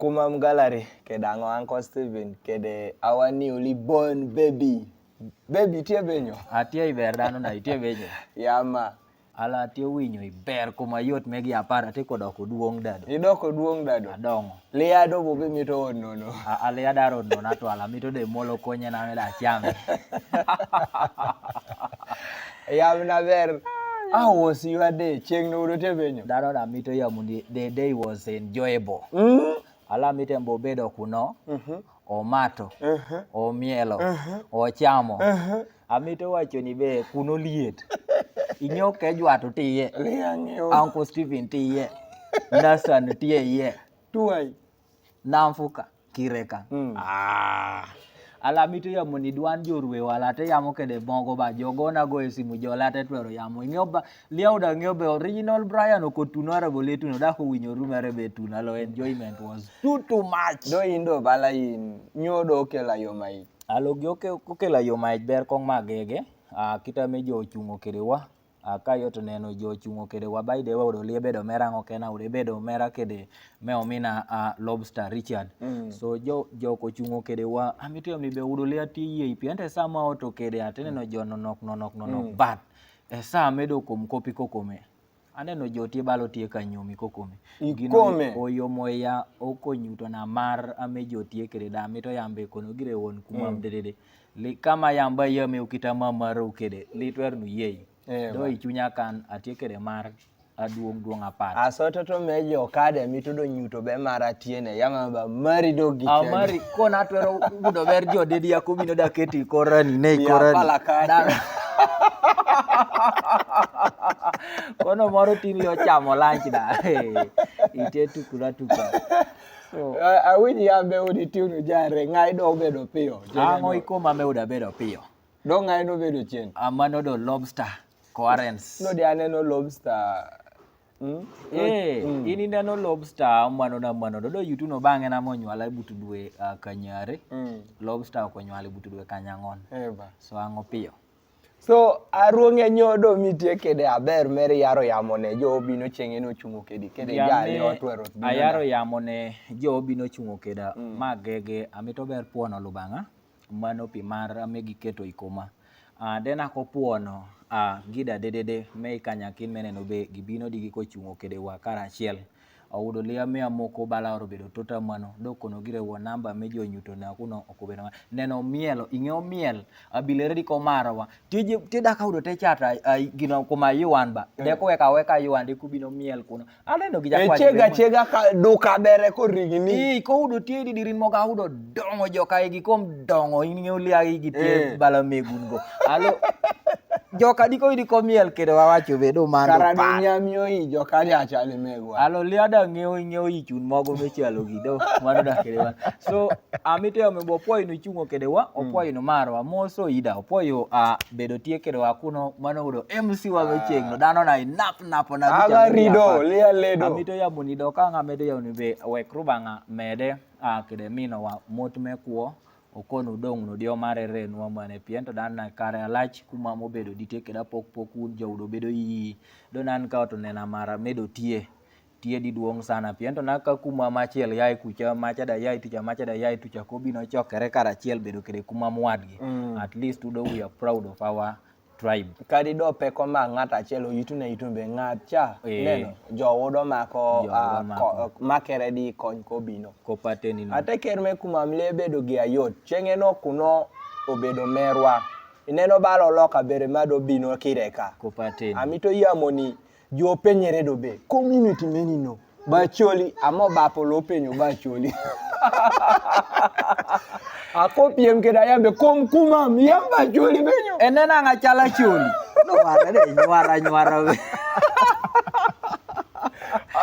Kumam Gallery, kedango Uncle Steven, kede our newly born baby. Baby tie benyo. Atie iber dano na itie benyo. Yama. Ala atie winyo iber kuma yot megi apara te kodoko duong dado. Idoko duong dado. Adongo. Liado bobe mito onono. Aliada rodno na to ala mito de molo konye na meda chame. Yamna ber. How was your day? Cheng no udote benyo. Dado na mito ya mundi. The day was enjoyable. Ala mite mbobedo kuno. O mato. O mielo. O chamo. Amito wacho ni be kuno liet. Inyo kejwato tiye. Uncle Steven tiye. Nasan tiye ye. Tuai. Namfuka kireka. Ala mito ya muni duan jorwe wala te yamo kede bongo ba jogona go esimu jolate twero yamo ngioba liauda ngiobe original Brian okotunara boletuno dako winyo rumere betuna lo enjoyment was too much. Do indo bala in nyodo kela yo mai. Alo gyoke kokela yo mai ber kong magege kita mejo chungo kedewa kayo to neno jo chungo kedewa baide wa do liebedo mera ngokena urebedo mera kede me omina lobster Richard. So jo ko chungo kedewa amitio mi be udo lia ti ye piente sama oto kede atene no jo nonok but esa medo kom kopi kokome aneno jo tie balo tie kanyomi kokome Ikome oyo moya okonyuto na mar amejo tie kede da mito yambe kono gire won kumam dedede kama yamba yame ukita mamaro kede litwer nu yei do ichunya kan atie kede mar aduong apart asoto to mejo kade mitudo nyuto be mara tiene yama ba mari dogi mari kona twero budo ber jo dedi yakobino da keti korani nei korani kono moro tin yo chamo lunch da ite tukura so awini yambe udi tunu jare ngai do bedo piyo ango ikoma me uda bedo piyo do ngai no bedo chien amano do lobster coherence no de aneno lobster ini neno lobster mano do yutuno bange na monywala butudwe kanyare lobster konywala butudwe kanyangon so ango piyo. So aruonge nyodo mitie kede aber mere yaro yamone jo bino chenge no chungo kede jali otwero ayaro yamone jo bino chungo keda magege amito ber puono lubanga mano pi mar amegi keto ikoma dena ko puono gida dedede me kanyakin meneno be gibino digi ko chungo kede wa karachiel awudo lia mea moko bala orobedo tota mano dokono gire wo namba mejo nyuto na kuno okobena neno mielo ingeo miel abilere di komarawa tida ka udo te chata gino koma yuan ba de ko weka yuan de kubino miel kuno aleno gija kwa chega ka duka bere ko rigini ko udo tie di dirin moga udo dongo joka igi kom dongo ingeo lia igi tie bala megungo alo joka diko idi komiel kede wawacho bedo mando pa karani mio i joka ya chale megwa alo liada ngeo ichun mogo mechalo gido mano da kede so amite amebo poi no chungo kede wa opoi no marwa moso ida opoyo bedo tie kede wa kuno mano udo MC wa mecheng no dano na nap na aga rido lia ledo amite ya munido ka ngamedo ya unibe wekrubanga mede kede mino wa motme kuo okono dong no dio mare renwa mane piento dan na kare alach kuma mobedo diteke da pok jawdo bedo yi donan ka to nena mara medo tie di duong sana piento na ka kuma machiel yai kucha macha da yai tucha kobi no chokere karachiel bedo kede kuma mwadgi at least we are proud of our tribe kadi do peko ma ngata chelo yitune itumbe ngacha neno jowodo mako makere di kony kobino kopateni no ateker me kuma mlebe do gi ayot chenge no kuno obedo merwa ineno balo loka bere mado bino kireka kopateni amito yamoni jo penyere do be community menino bacholi amo bapo lo penyo bacholi akopiem keda yambe kom kumam yamba choli benyo enena ngachala choli no wara nyuara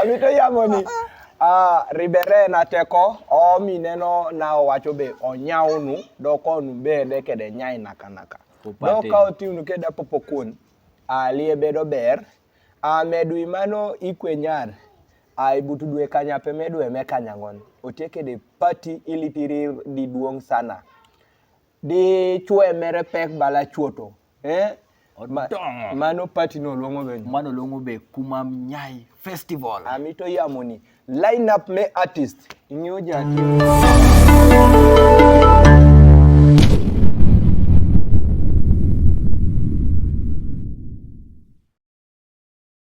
amito yamoni ribere na teko o mineno na wacho be onyaunu dokonu be de kede nyai nakanaka doka otiunu keda popokun alie bedo ber medu imano ikwenyar ibutudwe kanyape medwe mekanyangon oteke de party ilipiri di duong sana di chue mere pek bala chuoto mano party no longo be kumam nyai festival amito yamoni line up me artist ing'eyo jati